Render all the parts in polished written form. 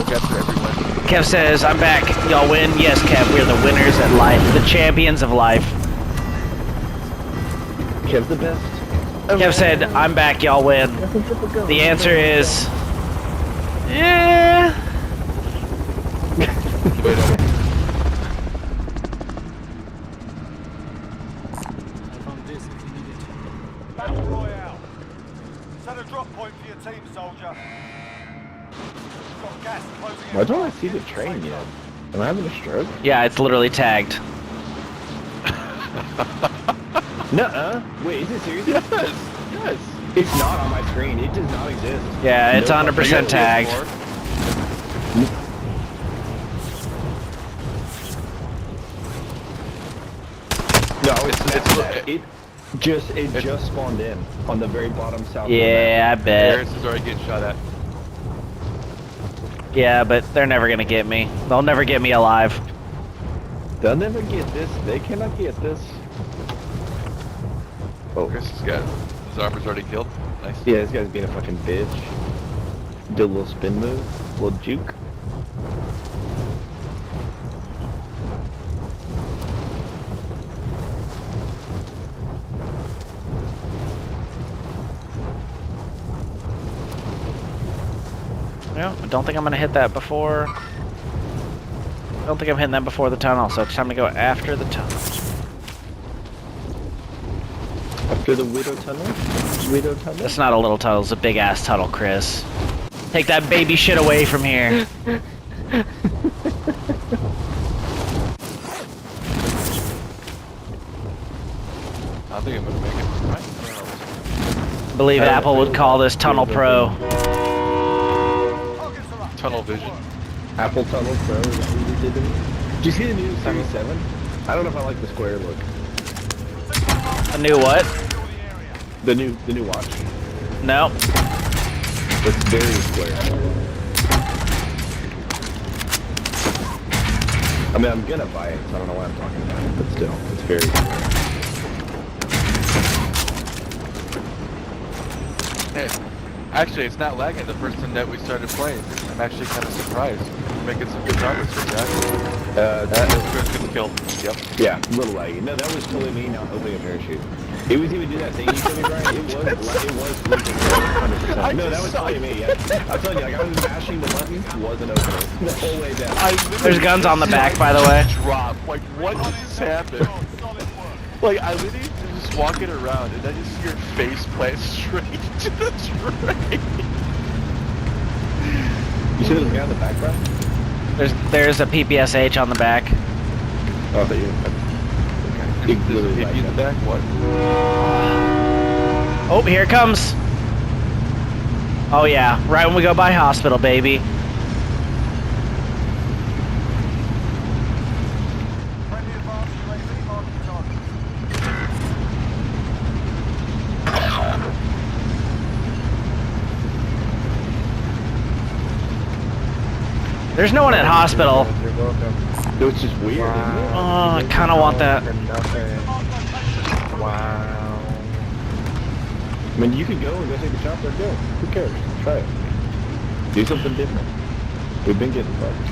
look after everyone. Kev says, I'm back. Y'all win? Yes, Kev, we're the winners at life. The champions of life. Kev's the best. Kev said, I'm back, y'all win. The answer is... Yeah... Wait up. Battle Royale. Set a drop point for your team, soldier. Got gas closing in. Why don't I see the train yet? Am I having a stroke? Yeah, it's literally tagged. Nuh-uh. Wait, is it serious? Yes. Yes. It's not on my screen. It does not exist. Yeah, it's Nope. 100% tagged. No, It it just spawned in on the very bottom south. Yeah, I bet. Harris is already getting shot at. Yeah, but they're never gonna get me. They'll never get me alive. They'll never get this. They cannot get this. Oh, Chris has got his armor's already killed. Nice. yeah, this guy's being a fucking bitch. Do a little spin move, a little juke. No, I don't think I'm gonna hit that before. I don't think I'm hitting that before the tunnel, so it's time to go after the tunnel. After the Widow Tunnel? Widow Tunnel? It's not a little tunnel, it's a big ass tunnel, Chris. Take that baby shit away from here. I think I'm gonna make it. Right? I believe Apple would call this Tunnel Pro. Targets are up. Tunnel vision. Apple Tunnel Pro, is that what you did to me? Did you see the new Series 7? I don't know if I like the square look. A new what? The new watch. No. It's very square. I mean, I'm gonna buy it, so I don't know why I'm talking about it, but still, it's very square. Hey, actually, it's not lagging the first time that we started playing. I'm actually kind of surprised. We're making some good progress with that. That Chris gets killed. Yep. yeah, a little laggy. No, that was totally me not opening a parachute. It was even do that thing you showed me, Brian. It was blinking 100%. No, that was totally me. Yeah. I'm telling you, like I was mashing the button, wasn't opening the whole way down. There's guns on the back, by the way. Drop. Like, what just happened? Like, I literally was just walking around, and I just see your face plant straight to the train. You see the guy on the back, Brian? There's a PPSH on the back. Oh, I thought you. Okay. Does it hit you in the back? What? Oh, here it comes. Oh yeah, right when we go by hospital, baby. Friendly advance UAV marking target. There's no one at hospital. No, it's just weird, isn't it? Oh, I kind of want that. Wow. I mean, you could go and go take a shot there, go. Who cares? Try it. Do something different. We've been getting fucked.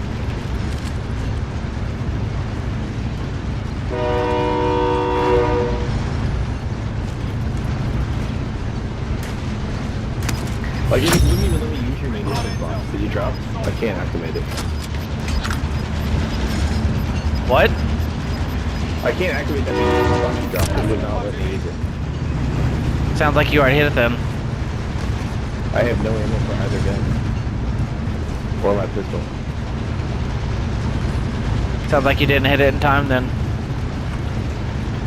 Like, it wouldn't even let me use your munitions box that you dropped. I can't activate it. What? I can't activate that munitions box you dropped. It would not let me use it. Sounds like you already hit it then. I have no ammo for either gun. Or my pistol. Sounds like you didn't hit it in time then.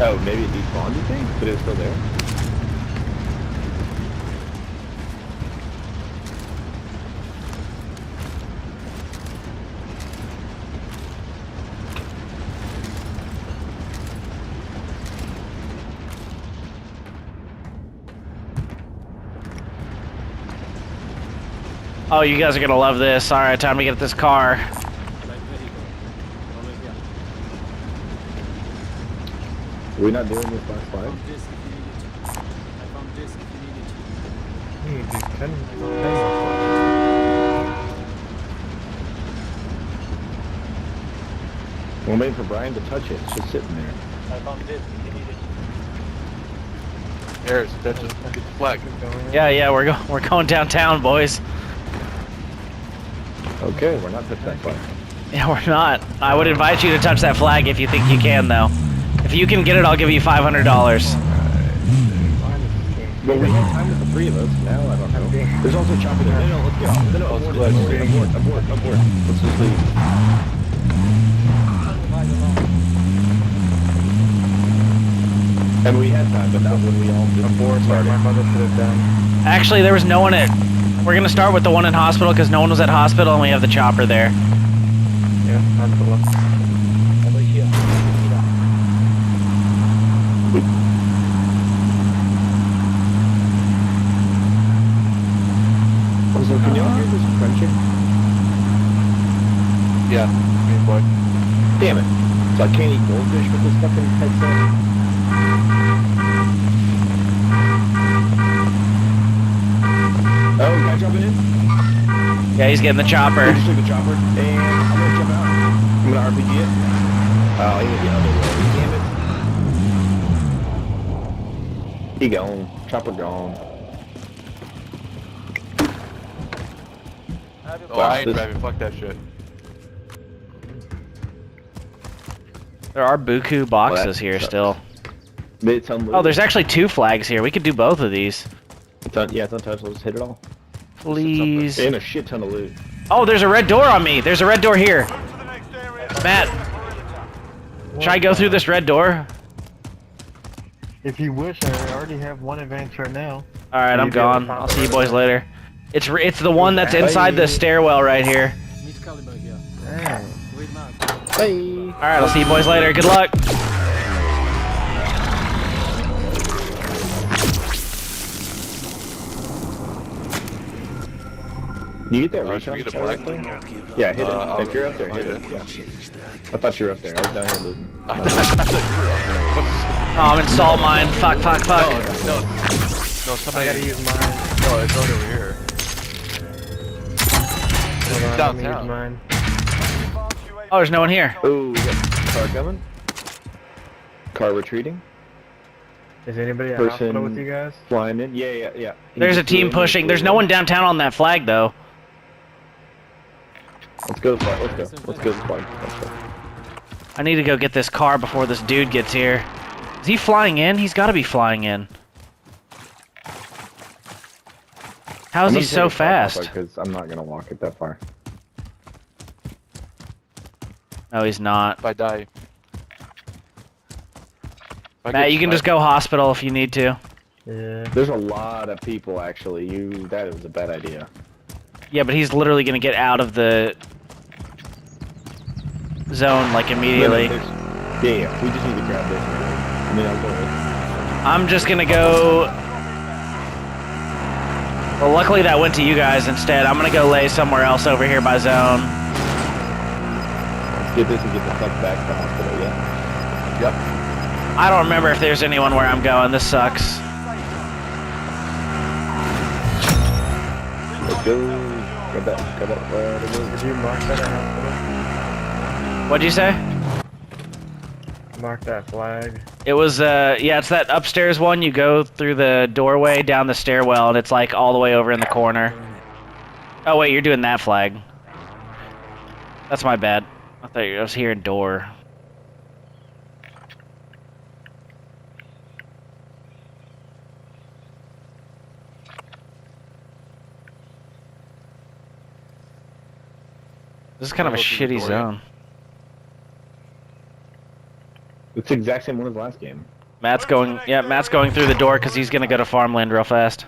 Oh, maybe it despawned, you think? But it was still there? Oh, you guys are gonna love this. Alright, time to get this car. Are we not doing this last slide? I'm waiting for Brian to touch it. It's just sitting there. I found it. You need it. Harris, that's just get the flag. Yeah, we're going downtown, boys. Okay, we're not touching that flag. Yeah, we're not. I would invite you to touch that flag if you think you can, though. If you can get it, I'll give you $500. Well, we had time with the three of us. Now I don't know. There's also chopper there. No, let's get off. No, abort. Let's just leave. And we had time, but not when we all just started. My mother should have done. Actually, there was no one at... We're gonna start with the one in hospital because no one was at hospital and we have the chopper there. Yeah, hospital. Over here. So can y'all hear this crunching? Yeah, me boy. Damn it. So I can't eat goldfish with this fucking headset? Oh, guy jumping in? Yeah, he's getting the chopper. He just took the chopper, and I'm gonna jump out. I'm gonna RPG it. Oh, he went the other way. Damn it. He gone. Chopper gone. Oh, I ain't driving. Fuck that shit. There are buku boxes here sucks. still. It's unloaded. Oh, there's actually 2 flags here. We could do both of these. It's untouched. Let's hit it all. Please. And a shit ton of loot. Oh, there's a red door on me. There's a red door here. Move to the next area. Matt, should I go through this red door? If you wish, I already have one advance right now. Alright, I'm gone. I'll see you boys later. It's the one that's inside the stairwell right here. Miss Caliber here. Dang. Wait, Mark. Hey. Alright, I'll see you boys later. Good luck. You get that Oh, right should we get a flag? Yeah, hit it. I'll- If you're up there, hit I'll it. hit Yeah. I thought you were up there. I was down here looting. I thought you were up there. Oh, I'm in salt mine. Fuck. No, somebody. I gotta use mine. No, it's right over here. Hold on, let me use Downtown. mine. Oh, there's no one here. Ooh, we got car coming. Car retreating. Is anybody at Person- hospital with you guys? Flying in. Yeah. There's a team pushing. There's no one downtown on that flag, though. Let's go to the flag. Let's go to the flag. Let's go. I need to go get this car before this dude gets here. Is he flying in? He's got to be flying in. How is he so fast? Because I'm not gonna walk it that far. No, he's not. If I die. If I Matt, get you can just sniped- go hospital if you need to. Yeah. There's a lot of people actually. That was a bad idea. Yeah, but he's literally gonna get out of the zone like immediately. Yeah. We just need to grab this. And then I'll go with. I'm just gonna go. Well, luckily that went to you guys instead. I'm gonna go lay somewhere else over here by zone. Let's get this and get the fuck back to the hospital. Yeah. Yep. I don't remember if there's anyone where I'm going. This sucks. Let's go. Grab that. Did you mark that at hospital? What'd you say? Mark that flag. It was, yeah, it's that upstairs one. You go through the doorway down the stairwell, and it's like all the way over in the corner. Oh, wait, you're doing that flag. That's my bad. I thought I was hearing door. This is kind of a I'll open the shitty door, zone. It's the exact same one as the last game. Matt's going through the door because he's gonna go to farmland real fast.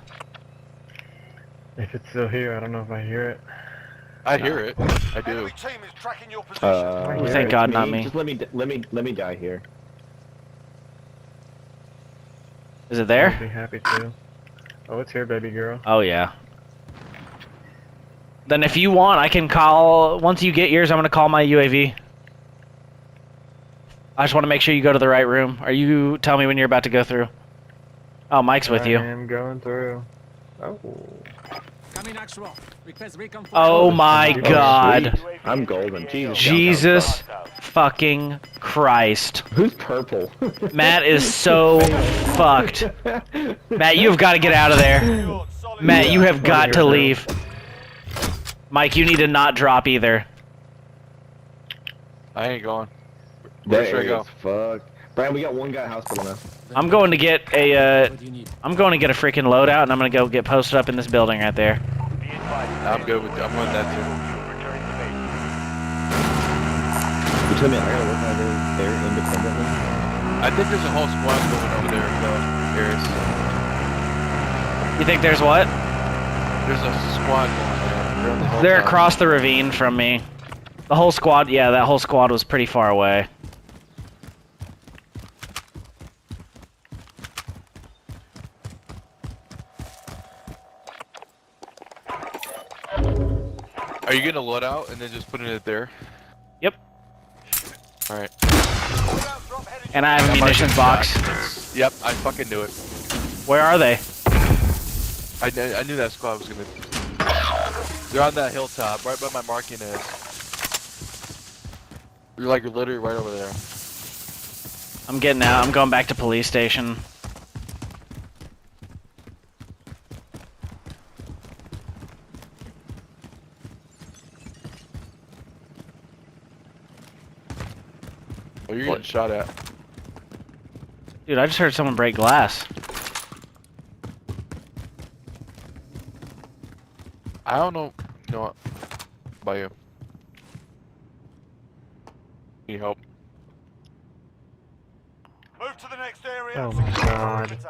If it's still here, I don't know if I hear it. I hear it. I do. Enemy team is tracking your position. Oh, Yeah, thank it's God, not me. Just let me die here. Is it I'd there? be happy to. Oh, it's here, baby girl. Oh yeah. Then if you want, I can call, once you get yours, I'm gonna call my UAV. I just want to make sure you go to the right room. Or you tell me when you're about to go through. Oh, Mike's with you. I am going through. Oh. Coming actual. Request recon. Oh my Oh, God. sweet. I'm golden. Jesus. Jesus fucking Christ. Who's purple? Matt is so fucked. Matt, you've got to get out of there. Secured. Solid Matt, work. you have got to leave. Mike, you need to not drop either. I ain't going. Where That should I go? area's fucked. Brian, we got one guy at hospital now. I'm going to get a, What do you need? I'm going to get a freaking loadout, and I'm gonna go get posted up in this building right there. Be advised. I'm good with that too. Returning to base. You told me I gotta work out there independently. I think there's a whole squad going over there, Harris. You think there's what? There's a squad going there. They're on the They're hilltop. across the ravine from me. The whole squad, yeah, that whole squad was pretty far away. Are you gonna load out and then just putting it there? Yep. Alright. Loadout drop headed And I have a munitions box. Yep, I fucking knew it. Where are they? I knew that squad was gonna... They're on that hilltop, right by my marking is. You're like literally right over there. I'm getting out. I'm going back to police station. Oh, you're getting shot at. Dude, I just heard someone break glass. I don't know. You know what? About you. Need help? Move to the next area. Oh and my secure the God. perimeter.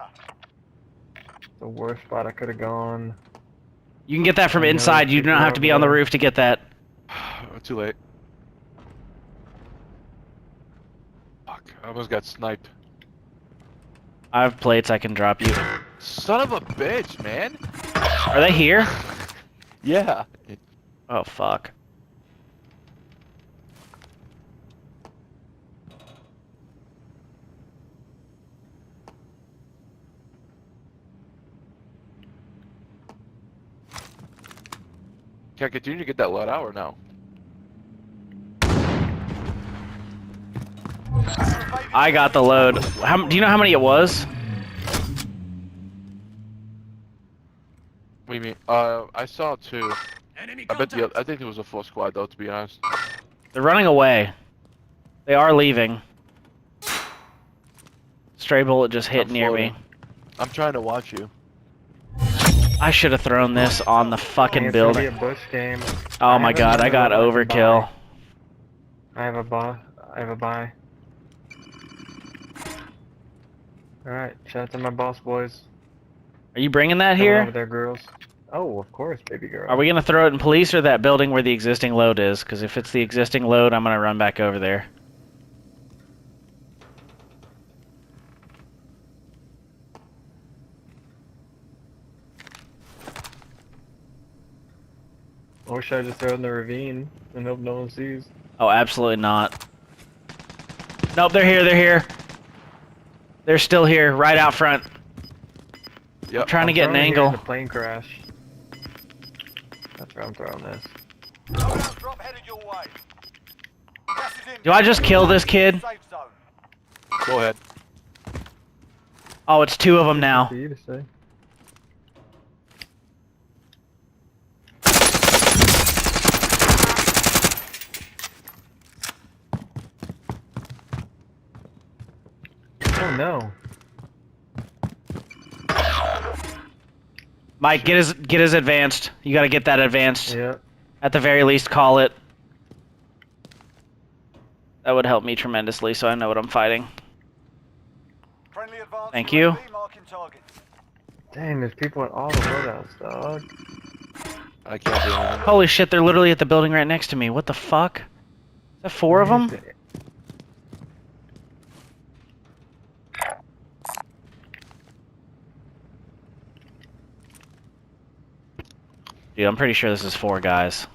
The worst spot I could have gone. You can get that from I know, inside. You do not people have to be on the over there. roof to get that. Too late. Fuck, I almost got sniped. I have plates I can drop you. Son of a bitch, man! Are they here? Yeah. Oh, fuck. Can I continue to get that load out or no? I got the load. Do you know how many it was? What do you mean? I saw two. Enemy I contact. think it was a full squad though, to be honest. They're running away. They are leaving. Stray bullet just hit I'm near me. floating. I'm trying to watch you. I should have thrown this on the fucking It's gonna be building. a bush game. Oh my god, I got overkill. I have a buy. Alright, shout out to my boss boys. Are you bringing that Coming over here? there, girls. Oh, of course, baby girl. Are we gonna throw it in police or that building where the existing load is? Because if it's the existing load, I'm gonna run back over there. Or should I just throw it in the ravine and hope no one sees? Oh, absolutely not. Nope, they're here, they're here. They're still here, right out front. Yep. I'm trying to get an Throwing it here angle. in the plane crash. That's where I'm throwing this. Loadout drop headed your way. Gas is in. Do I just kill this kid? Safe zone. Go ahead. Oh, it's two of them now. For you to say. Oh no. Mike, get his advanced. You gotta get that advanced. Yeah. At the very least, call it. That would help me tremendously, so I know what I'm fighting. Friendly advance. Thank you. UAV marking targets. Dang, there's people at all the loadouts, dog. I can't do anything. Holy shit, they're literally at the building right next to me. What the fuck? Is that four of them? Dude, I'm pretty sure this is four guys.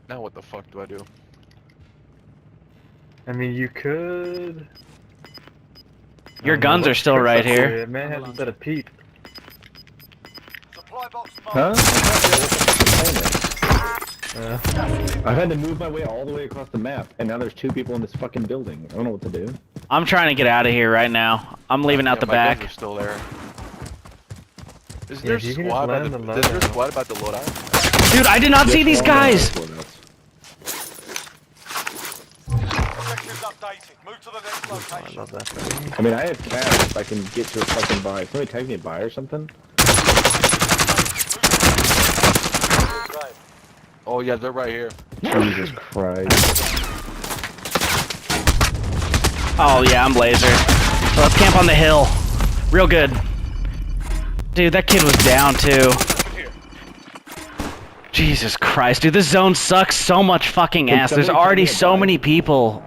Now what the fuck do I do? I mean, you could. Your guns are still right here. It may have to set a peep. Supply box marked. Huh? I've had to move my way all the way across the map, and now there's 2 people in this fucking building. I don't know what to do. I'm trying to get out of here right now. I'm leaving out the my guns back. are still there. Is Yeah, there if you can squad just by land the? the Is there loadout. squad about the loadout? Dude, I did not see Just these one of guys! those loadouts. Objectives updated. Move to the next I location. love that thing. I mean, I have cash if I can get to a fucking buy. Somebody tag me a buy or something? Right. Oh yeah, they're right here. Jesus Christ. Oh yeah, I'm laser. So let's camp on the hill. Real good. Dude, that kid was down too. Jesus Christ, dude, this zone sucks so much fucking Can ass. There's somebody already tell me so about many it? people.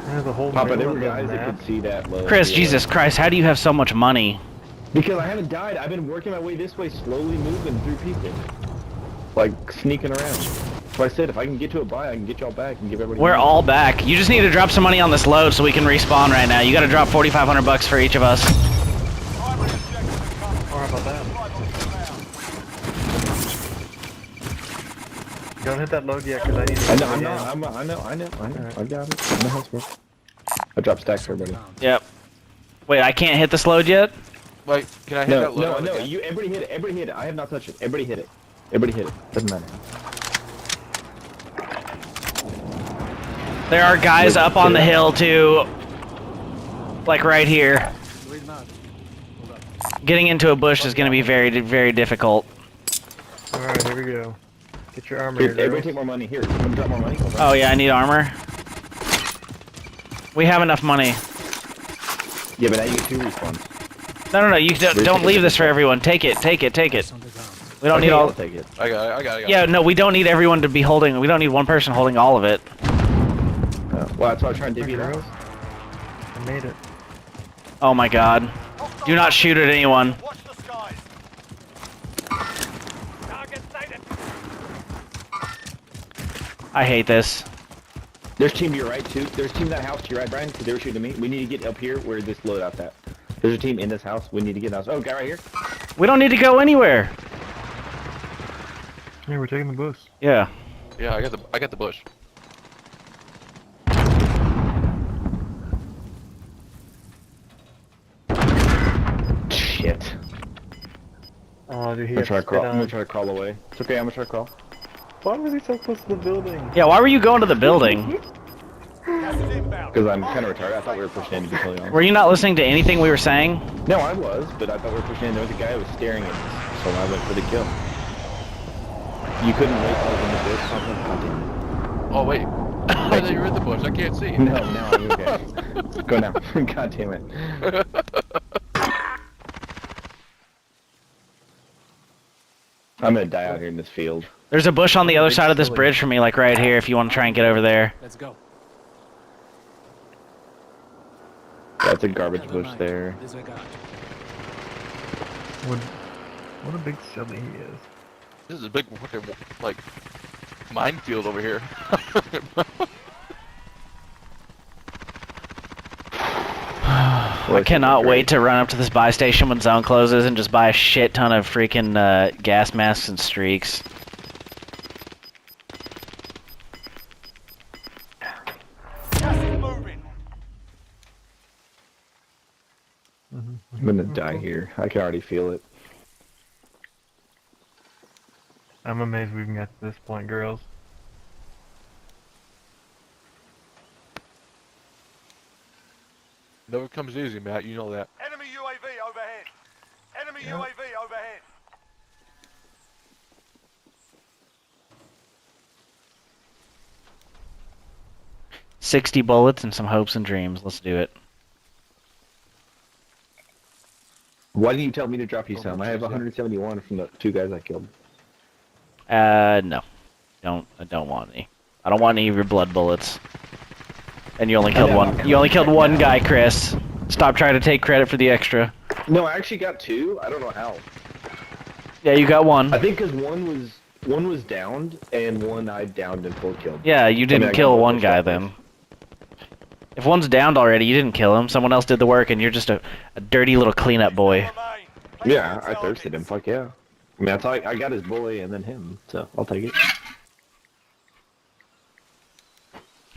There's a whole Papa, there middle were of the guys that map. could see that low. Chris, Jesus Christ, how do you have so much money? Because I haven't died. I've been working my way this way, slowly moving through people. Like, sneaking around. So I said, if I can get to a buy, I can get y'all back and give everybody We're money. all back. You just need to drop some money on this load so we can respawn right now. You gotta drop 4,500 bucks for each of us. Primary objective incoming. Or how about that? Right on the ground. Don't hit that load yet, because I need to. I know, I know. I got it. I know how it's working. I dropped stacks for everybody. Yep. Wait, I can't hit this load yet? Wait, can I hit No, that loadout no, again? you, everybody hit it, everybody hit it. I have not touched it. Everybody hit it. Everybody hit it. Doesn't matter. There are guys up on the hill too. Like right here. Read map. Getting into a bush is gonna be very, very difficult. Alright, here we go. Get your armor Here, here, everybody girls. take more money. Here, I'm gonna drop more money. Oh yeah, I need armor. We have enough money. Yeah, but now you get 2 respawns. No, you don't leave this for everyone. Take it. On the ground. We don't Okay, need all. I'll take it. I got it. Yeah, no, we don't need everyone to be holding. We don't need one person holding all of it. Well, that's why I was trying to divvy it Girls. out. I made it. Oh my God! Do not shoot at anyone. Watch the skies. Target sighted. I hate this. There's team to your right too. There's team in that house to your right, Brian, because they were shooting at me. We need to get up here where this loadout's at. There's a team in this house. We need to get in the house. Oh, guy right here. We don't need to go anywhere. Yeah, we're taking the boost. Yeah. Yeah, I got the bush. Shit. Oh, dude, he I'm got gonna try to spit crawl. I'm gonna on. try to crawl away. It's okay. I'm gonna try to crawl. Why was he so close to the building? Yeah. Why were you going to the building? Gas is inbound. Because I'm kind of retarded. I thought we were pushing in, to be totally honest. Were you not listening to anything we were saying? No, I was, but I thought we were pushing in. There was a guy who was staring at us, so I went for the kill. You couldn't wait till I was in the bush. God damn Oh wait, I thought you were in the bush. I can't see. it. No, I'm okay. Go now. God damn it. I'm gonna die out here in this field. There's a bush on the other side of this bridge for me, like right here. If you want to try and get over there. Let's go. That's a garbage bush there. Disregard. What a big silly he is. This is a big fucking like minefield over here. I cannot wait to run up to this buy station when zone closes and just buy a shit ton of freaking gas masks and streaks. Gas is moving. I'm gonna die here. I can already feel it. I'm amazed we even got to this point, girls. Never comes easy, Matt. You know that. Enemy UAV overhead. Enemy UAV overhead. $60 bullets and some hopes and dreams. Let's do it. Why didn't you tell me to drop you Oh, some? I have 171 from the 2 guys I killed. No. I don't want any. I don't want any of your blood bullets. And you only killed one. You only killed one guy, Chris. Stop trying to take credit for the extra. No, I actually got 2. I don't know how. Yeah, you got one. I think because one was downed and one I downed and 4 killed. Yeah, you I didn't got kill both one those guy shots. then. If one's downed already, you didn't kill him. Someone else did the work, and you're just a dirty little cleanup boy. Remain. Place Yeah, your I thirsted him. targets. Fuck yeah. I mean, that's how I got his bully and then him, so I'll take it.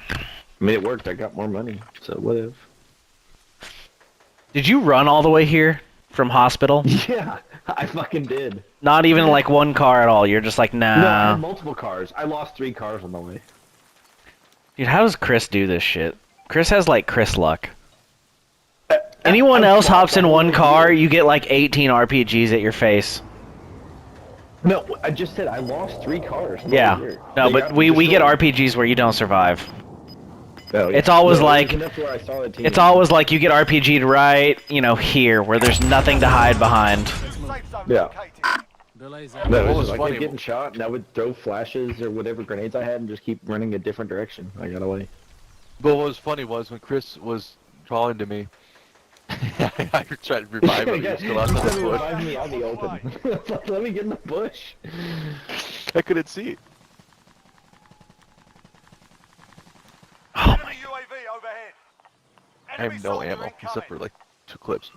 I mean, it worked. I got more money, so whatever. Did you run all the way here from hospital? Yeah, I fucking did. Not even like one car at all. You're just like, No, I nah. had multiple cars. I lost 3 cars on the way. Dude, how does Chris do this shit? Chris has like Chris luck. Anyone else hops in one car, you get like 18 RPGs at your face. No, I just said I lost 3 cars. Yeah. No, but we get RPGs where you don't survive. Oh, yeah. It's always No, like- enough where I saw the team. It's always like you get RPG'd right, you know, here, where there's nothing to hide behind. Safe zone Yeah. located. Delays No, are it What was was just like funny- I'd getting shot, and I would throw flashes or whatever grenades I had, and just keep running a different direction. I got away. But what was funny was when Chris was calling to me, I tried to revive him. He was still out in the Let me bush. revive me on the open. Let me get in the bush. I couldn't see. Oh Enemy UAV overhead. I have no ammo except for like 2 clips.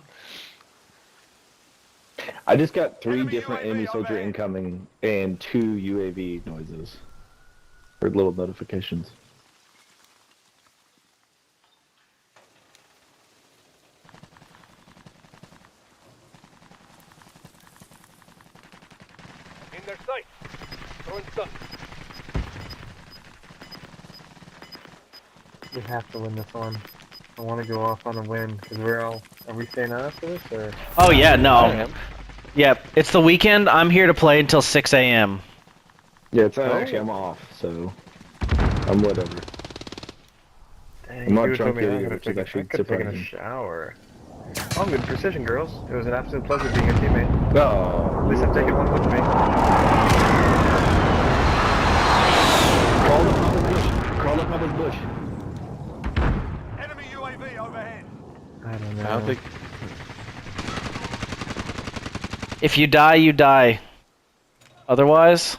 I just got 3 Enemy different UAV enemy soldier overhead. incoming and 2 UAV noises. Or little notifications. In their sight. Throwing stun. We have to win this one. I want to go off on a win because are we staying on after this or? Oh yeah, I no. am. Yep, it's the weekend. I'm here to play until 6 a.m. Yeah, it's not actually, I'm off, so I'm whatever. Dang, I'm not you were drunk telling me either, I which is could actually have taken a surprising. shower. Oh, good precision, girls. It was an absolute pleasure being your teammate. No, At least I'm taking one with me. Crawl up on his bush. Crawl up on his bush. Enemy UAV overhead. I don't know. I don't think. If you die, you die. Otherwise,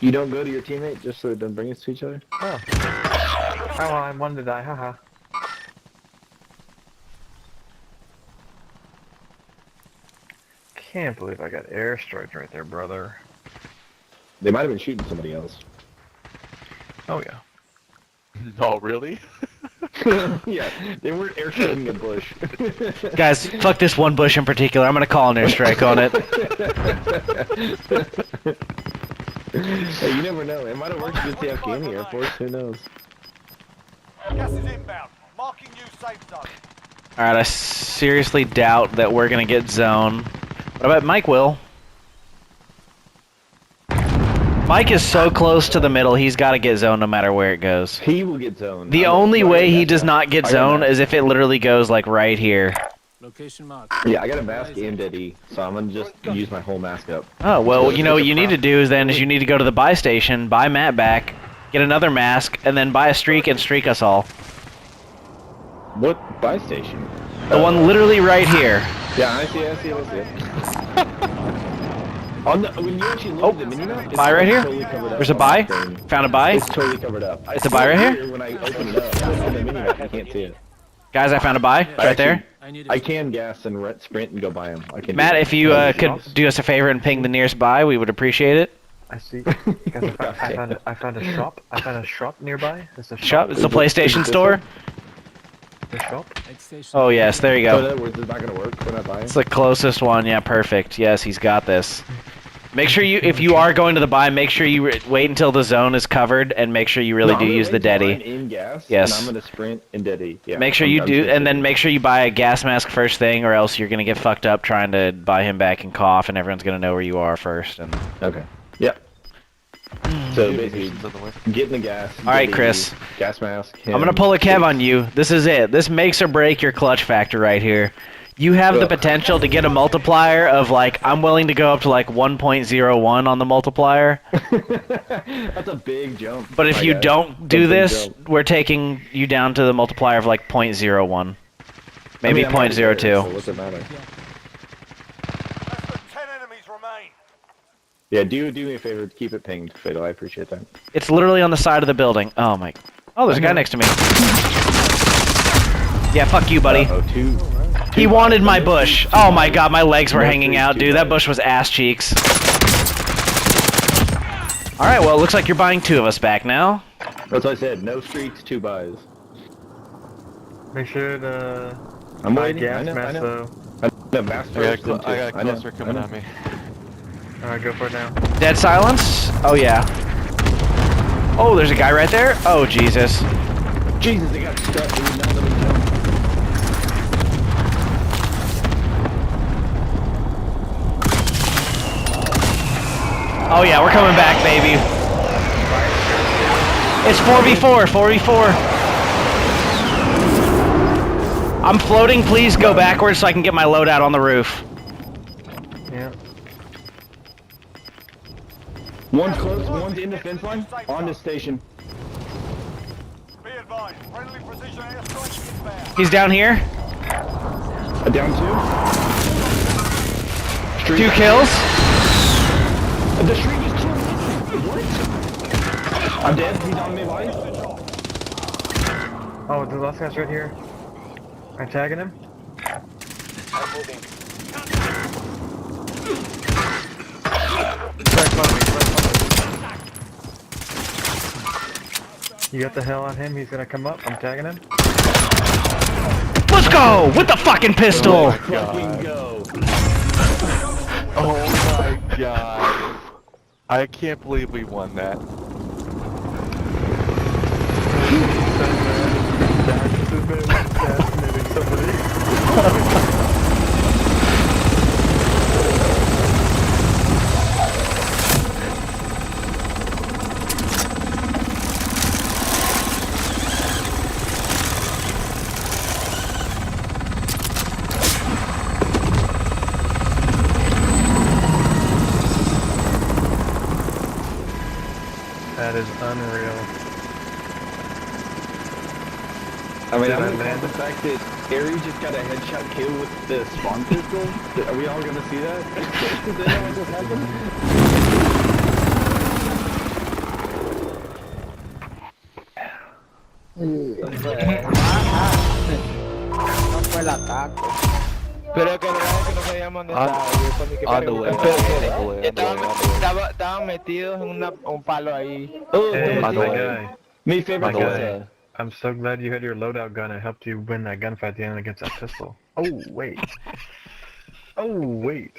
You don't go to your teammate just so it doesn't bring us to each other? Oh. Oh, well, I wanted to die. Haha. Can't believe I got airstriked right there, brother. They might have been shooting somebody else. Oh yeah. No, really? Yeah, they weren't airstriking a bush. guys, fuck this one bush in particular. I'm gonna call an airstrike on it. Hey, you never know. It might have worked against the Afghani Air Force. Who knows? Gas is inbound. Marking new safe zone. Alright, I seriously doubt that we're gonna get zone. What about Mike will? Mike is so close to the middle, he's gotta get zone no matter where it goes. He will get zoned. The only way he does not get zone is if it literally goes like right here. location marked. Yeah, I got a mask aimed at E, so I'm gonna just use my whole mask up. Oh, well, you know what you need to do is you need to go to the buy station, buy Matt back, get another mask, and then buy a streak and streak us all. What buy station? The one literally right here. Yeah, I see it. On the, when you actually look at the mini-map, it's Buy right here? totally covered up There's a on buy. the screen. Found a buy. It's totally covered up. It's a buy right here? When I open it up, on the mini-map, you can't see it. Guys, I found a buy right there. I need I can gas and sprint and go buy them. I can. do Matt, that. if you could do us a favor and ping the nearest buy, we would appreciate it. I see. Guys, I found a shop. I found a shop nearby. It's a Shop. It's the Is it PlayStation this store. one? The shop. Egg station. Oh yes, there you So in go. other words, it's not gonna work when I buy It's it. the closest one. Yeah, perfect. Yes, he's got this. Make sure you, if you are going to the buy, make sure you wait until the zone is covered, and make sure you really No, do I'm gonna use the wait till I'm Deddy. in gas. Yes. And I'm gonna sprint and Deddy. Yeah. Make sure you do, and then make sure you buy a gas mask first thing, or else you're gonna get fucked up trying to buy him back and cough, and everyone's gonna know where you are first. And Okay. Yep. So basically, Station's on the way. get in the gas. All right, Deddy, Chris. Gas mask. I'm gonna pull a Kev on you. This is it. This makes or break your clutch factor right here. You have the Ugh. potential to get a multiplier of like, I'm willing to go up to like 1.01 on the multiplier. That's a big jump. But if my you guy. don't do That's a big this, jump. we're taking you down to the multiplier of like 0.01. I Maybe mean, I'm already there, 0.02. so what's it matter? Less than 10 enemies remain. Yeah, do me a favor. Keep it pinged, Fatal. I appreciate that. It's literally on the side of the building. Oh my. Oh, there's a guy next to me. Yeah, fuck you, buddy. Oh, He wanted my bush. Oh my god, my legs were hanging out, dude. That bush was ass cheeks. Alright, well, it looks like you're buying 2 of us back now. That's what I said. No streaks, 2 buys. Make sure to I'm buy waiting. gas I know. mask though. The master. I got a cluster coming at me. Alright, go for it now. Dead silence? Oh yeah. Oh, there's a guy right there? Oh, Jesus. Jesus, they got stuck. They would not let me jump. Oh yeah, we're coming back, baby. It's 4v4, 4v4. I'm floating, please go backwards so I can get my loadout on the roof. Yeah. One's close, one's in the fence line, on the station. Be advised, friendly precision airstrike inbound. He's down here. Down 2. 2 kills. The streak is 2. What? I'm dead, he's on me, buddy. Oh, the last guy's right here. I'm tagging him. I'm moving. You got the hell on him, he's gonna come up, I'm tagging him. Let's go with the fucking pistol. Fucking go. Oh my god. I can't believe we won that. That is unreal. I mean, Did I'm I gonna land? the fact that Aries just got a headshot kill with the spawn pistol. Are we all gonna see that? Is that what just happened? No fue el ataque. Pero que verdad que no sabíamos dónde estaba. Y eso a mí que On me the way, preguntó. on the way, on the way. Estaban metidos en un palo ahí. Hey, by the my way. guy. Me favorite My was guy. I'm so glad you had your loadout gun. It helped you win that gunfight at the end against that pistol. Oh, wait. Oh, wait.